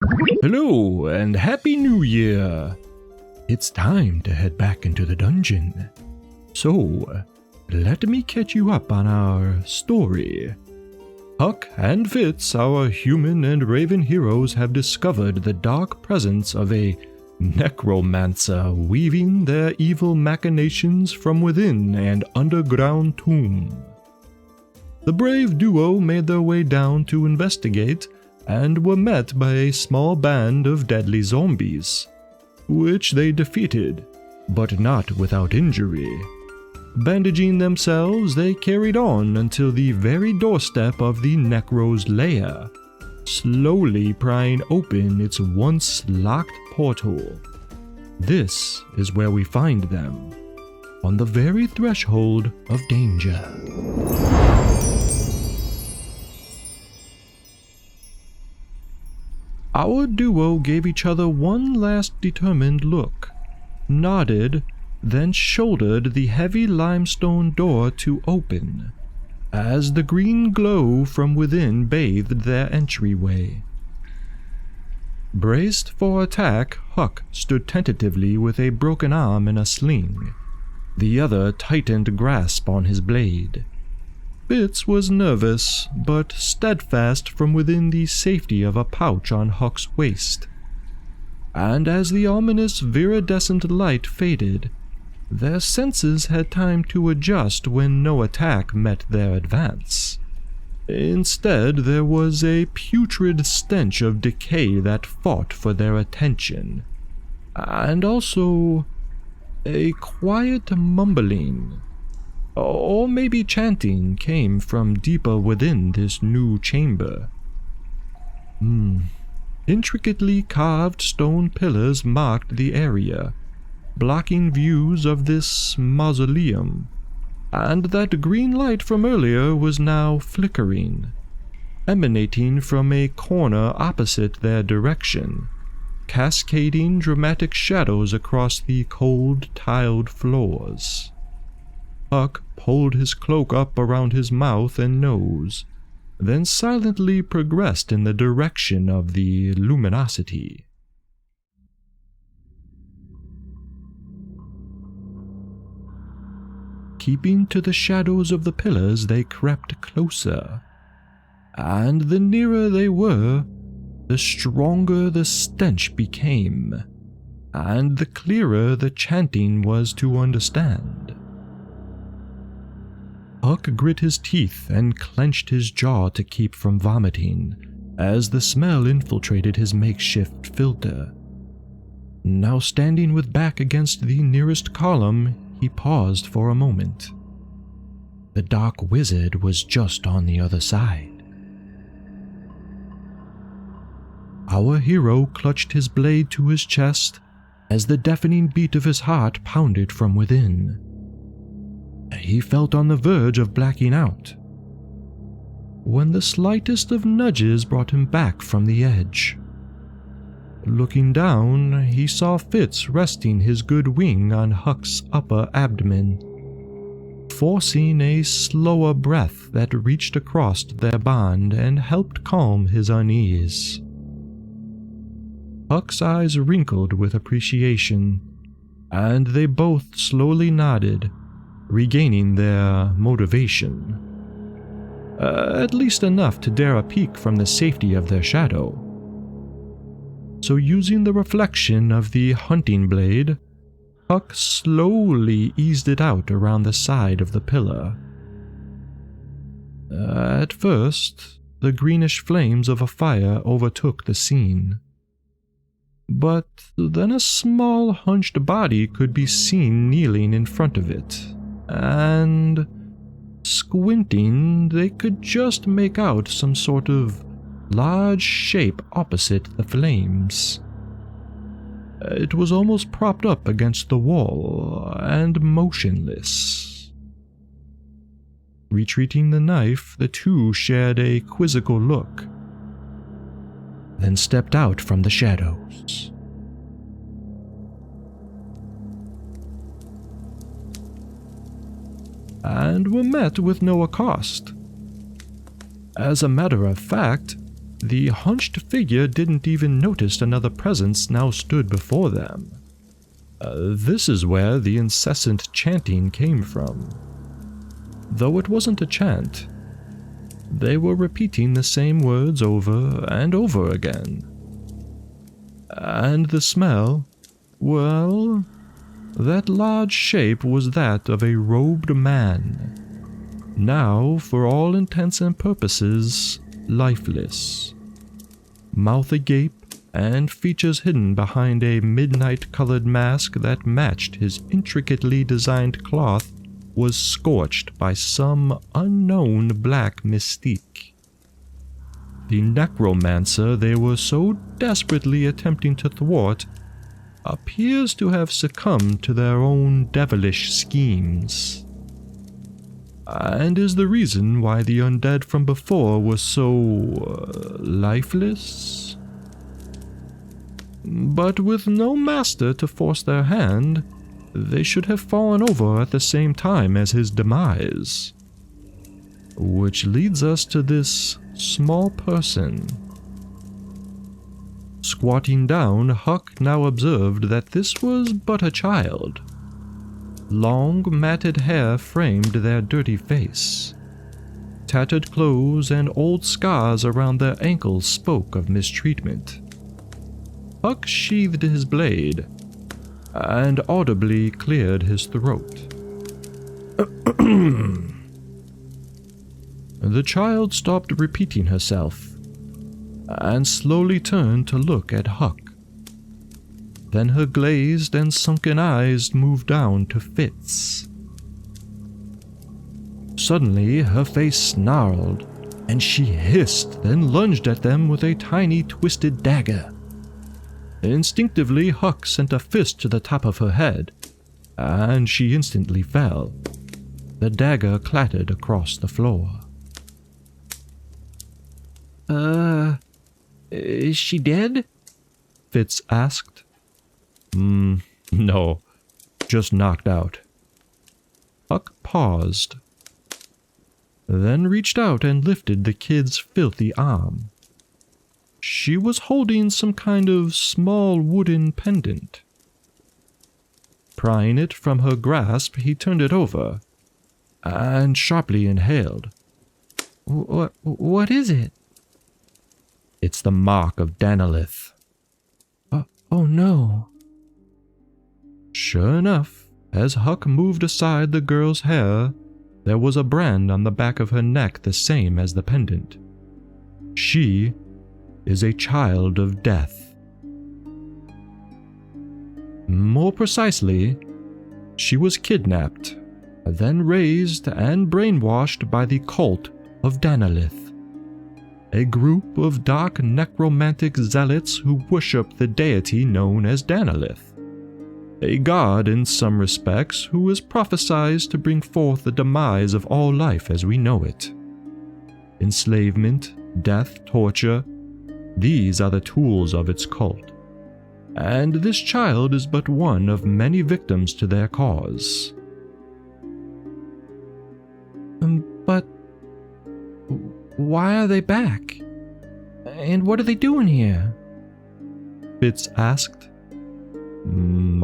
Hello and Happy New Year! It's time to head back into the dungeon. So, let me catch you up on our story. Huck and Fitz, our human and raven heroes, have discovered the dark presence of a Necromancer weaving their evil machinations from within an underground tomb. The brave duo made their way down to investigate and were met by a small band of deadly zombies, which they defeated, but not without injury. Bandaging themselves, they carried on until the very doorstep of the Necro's lair, slowly prying open its once locked portal. This is where we find them, on the very threshold of danger. Our duo gave each other one last determined look, nodded, then shouldered the heavy limestone door to open, as the green glow from within bathed their entryway. Braced for attack, Huck stood tentatively with a broken arm in a sling, the other tightened grasp on his blade. Fitz was nervous, but steadfast from within the safety of a pouch on Huck's waist. And as the ominous viridescent light faded, their senses had time to adjust when no attack met their advance. Instead, there was a putrid stench of decay that fought for their attention, and also a quiet mumbling, or maybe chanting, came from deeper within this new chamber. Intricately carved stone pillars marked the area, blocking views of this mausoleum, and that green light from earlier was now flickering, emanating from a corner opposite their direction, cascading dramatic shadows across the cold tiled floors. Huck pulled his cloak up around his mouth and nose, then silently progressed in the direction of the luminosity. Keeping to the shadows of the pillars, they crept closer, and the nearer they were, the stronger the stench became, and the clearer the chanting was to understand. Huck grit his teeth and clenched his jaw to keep from vomiting, as the smell infiltrated his makeshift filter. Now standing with back against the nearest column, he paused for a moment. The dark wizard was just on the other side. Our hero clutched his blade to his chest as the deafening beat of his heart pounded from within. He felt on the verge of blacking out, when the slightest of nudges brought him back from the edge. Looking down, he saw Fitz resting his good wing on Huck's upper abdomen, forcing a slower breath that reached across their bond and helped calm his unease. Huck's eyes wrinkled with appreciation, and they both slowly nodded, regaining their motivation. At least enough to dare a peek from the safety of their shadow. So using the reflection of the hunting blade, Huck slowly eased it out around the side of the pillar. At first, the greenish flames of a fire overtook the scene. But then a small hunched body could be seen kneeling in front of it, and squinting, they could just make out some sort of large shape opposite the flames. It was almost propped up against the wall and motionless. Retreating the knife, the two shared a quizzical look, then stepped out from the shadows. And were met with no accost. As a matter of fact, the hunched figure didn't even notice another presence now stood before them. This is where the incessant chanting came from. Though it wasn't a chant, they were repeating the same words over and over again. And the smell, well, that large shape was that of a robed man, now, for all intents and purposes, lifeless. Mouth agape and features hidden behind a midnight-colored mask that matched his intricately designed cloth was scorched by some unknown black mystique. The necromancer they were so desperately attempting to thwart appears to have succumbed to their own devilish schemes, and is the reason why the undead from before were so lifeless. But with no master to force their hand, they should have fallen over at the same time as his demise. Which leads us to this small person. Squatting down, Huck now observed that this was but a child. Long, matted hair framed their dirty face. Tattered clothes and old scars around their ankles spoke of mistreatment. Huck sheathed his blade and audibly cleared his throat. The child stopped repeating herself and slowly turned to look at Huck. Then her glazed and sunken eyes moved down to Fitz. Suddenly, her face snarled, and she hissed, then lunged at them with a tiny twisted dagger. Instinctively, Huck sent a fist to the top of her head, and she instantly fell. The dagger clattered across the floor. Is she dead? Fitz asked. No, just knocked out. Huck paused, then reached out and lifted the kid's filthy arm. She was holding some kind of small wooden pendant. Prying it from her grasp, he turned it over and sharply inhaled. What is it? It's the mark of Danalith. Oh no. Sure enough, as Huck moved aside the girl's hair, there was a brand on the back of her neck the same as the pendant. She is a child of death. More precisely, she was kidnapped, then raised and brainwashed by the cult of Danalith, a group of dark necromantic zealots who worship the deity known as Danalith, a god in some respects who is prophesied to bring forth the demise of all life as we know it. Enslavement, death, torture, these are the tools of its cult, and this child is but one of many victims to their cause. But why are they back? And what are they doing here? Fitz asked.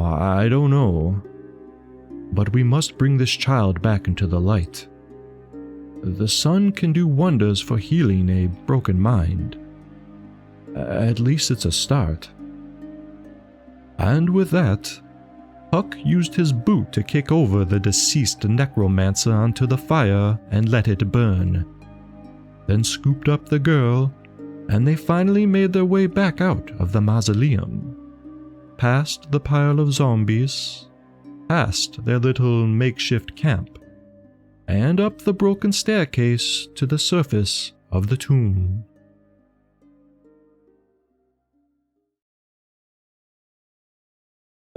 I don't know. But we must bring this child back into the light. The sun can do wonders for healing a broken mind. At least it's a start. And with that, Huck used his boot to kick over the deceased necromancer onto the fire and let it burn, then scooped up the girl, and they finally made their way back out of the mausoleum, past the pile of zombies, past their little makeshift camp, and up the broken staircase to the surface of the tomb.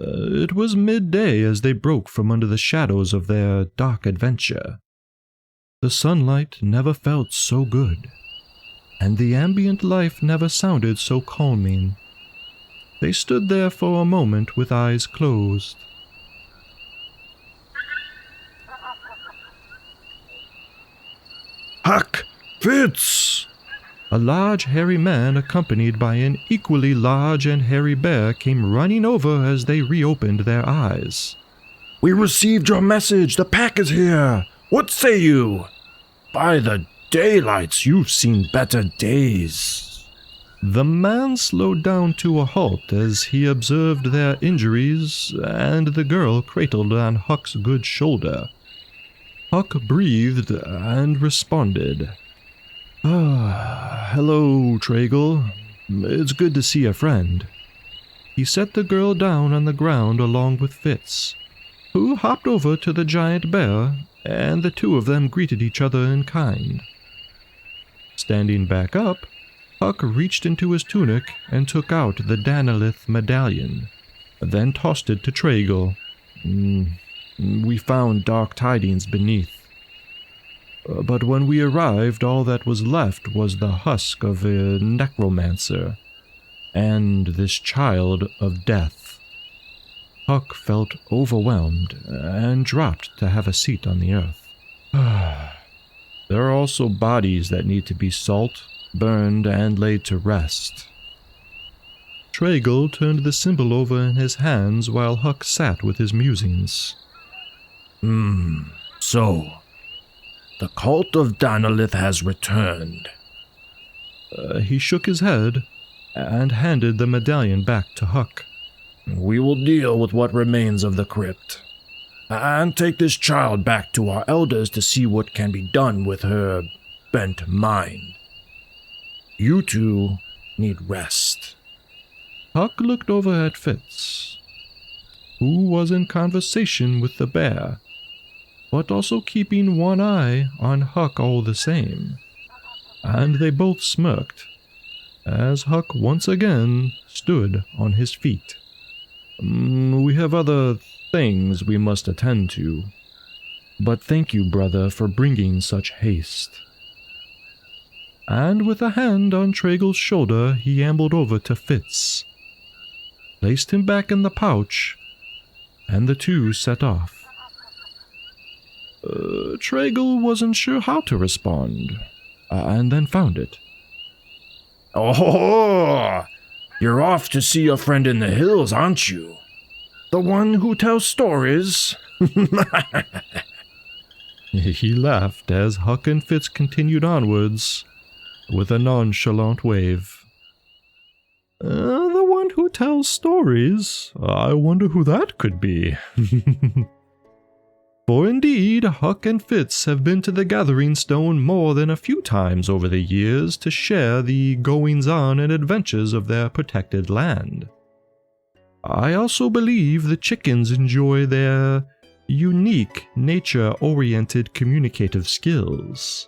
It was midday as they broke from under the shadows of their dark adventure. The sunlight never felt so good, and the ambient life never sounded so calming. They stood there for a moment with eyes closed. Huck! Fitz! a large hairy man accompanied by an equally large and hairy bear came running over as they reopened their eyes. "We received your message. The pack is here. What say you?" "By the daylights, you've seen better days." The man slowed down to a halt as he observed their injuries, and the girl cradled on Huck's good shoulder. Huck breathed and responded. Hello, Tragel. It's good to see a friend." He set the girl down on the ground along with Fitz, who hopped over to the giant bear, and the two of them greeted each other in kind. Standing back up, Huck reached into his tunic and took out the Danalith medallion, then tossed it to Tragel. We found dark tidings beneath. But when we arrived, all that was left was the husk of a necromancer, and this child of death. Huck felt overwhelmed and dropped to have a seat on the earth. There are also bodies that need to be salt, burned, and laid to rest. Tragel turned the symbol over in his hands while Huck sat with his musings. So, the cult of Danalith has returned. He shook his head and handed the medallion back to Huck. "We will deal with what remains of the crypt, and take this child back to our elders to see what can be done with her bent mind. You two need rest." Huck looked over at Fitz, who was in conversation with the bear, but also keeping one eye on Huck all the same, and they both smirked as Huck once again stood on his feet. We have other things we must attend to, but thank you, brother, for bringing such haste." And with a hand on Tragel's shoulder, he ambled over to Fitz, placed him back in the pouch, and the two set off. Tragel wasn't sure how to respond, and then found it. "Oh, you're off to see your friend in the hills, aren't you? The one who tells stories?" He laughed as Huck and Fitz continued onwards with a nonchalant wave. The one who tells stories? I wonder who that could be. For indeed, Huck and Fitz have been to the Gathering Stone more than a few times over the years to share the goings-on and adventures of their protected land. I also believe the chickens enjoy their unique, nature-oriented communicative skills,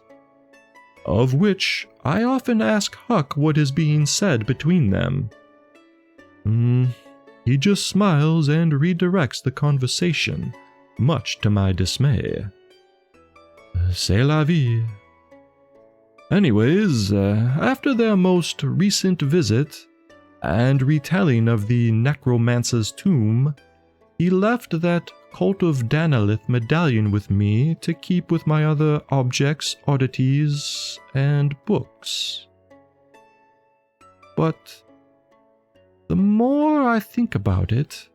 of which I often ask Huck what is being said between them. He just smiles and redirects the conversation, much to my dismay. C'est la vie. Anyways, after their most recent visit and retelling of the Necromancer's tomb, he left that Cult of Danalith medallion with me to keep with my other objects, oddities, and books. But the more I think about it,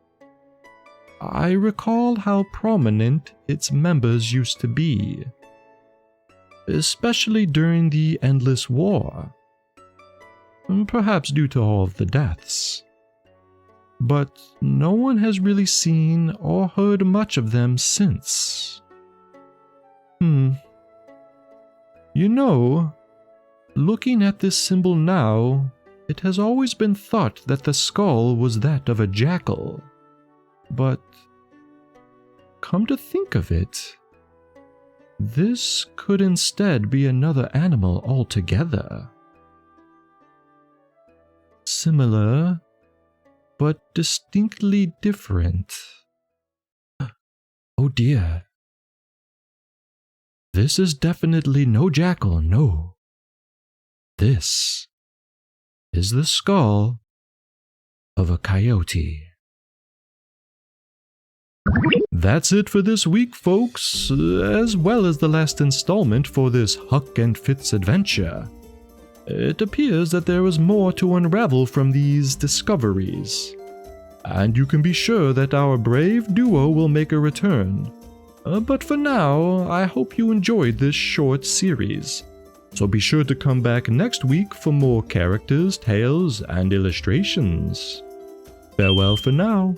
I recall how prominent its members used to be, especially during the Endless War, perhaps due to all of the deaths. But no one has really seen or heard much of them since. You know, looking at this symbol now, it has always been thought that the skull was that of a jackal. But, come to think of it, this could instead be another animal altogether. Similar, but distinctly different. Oh dear. This is definitely no jackal, no. This is the skull of a coyote. That's it for this week, folks, as well as the last installment for this Huck and Fitz adventure. It appears that there is more to unravel from these discoveries, and you can be sure that our brave duo will make a return. But for now, I hope you enjoyed this short series, so be sure to come back next week for more characters, tales, and illustrations. Farewell for now.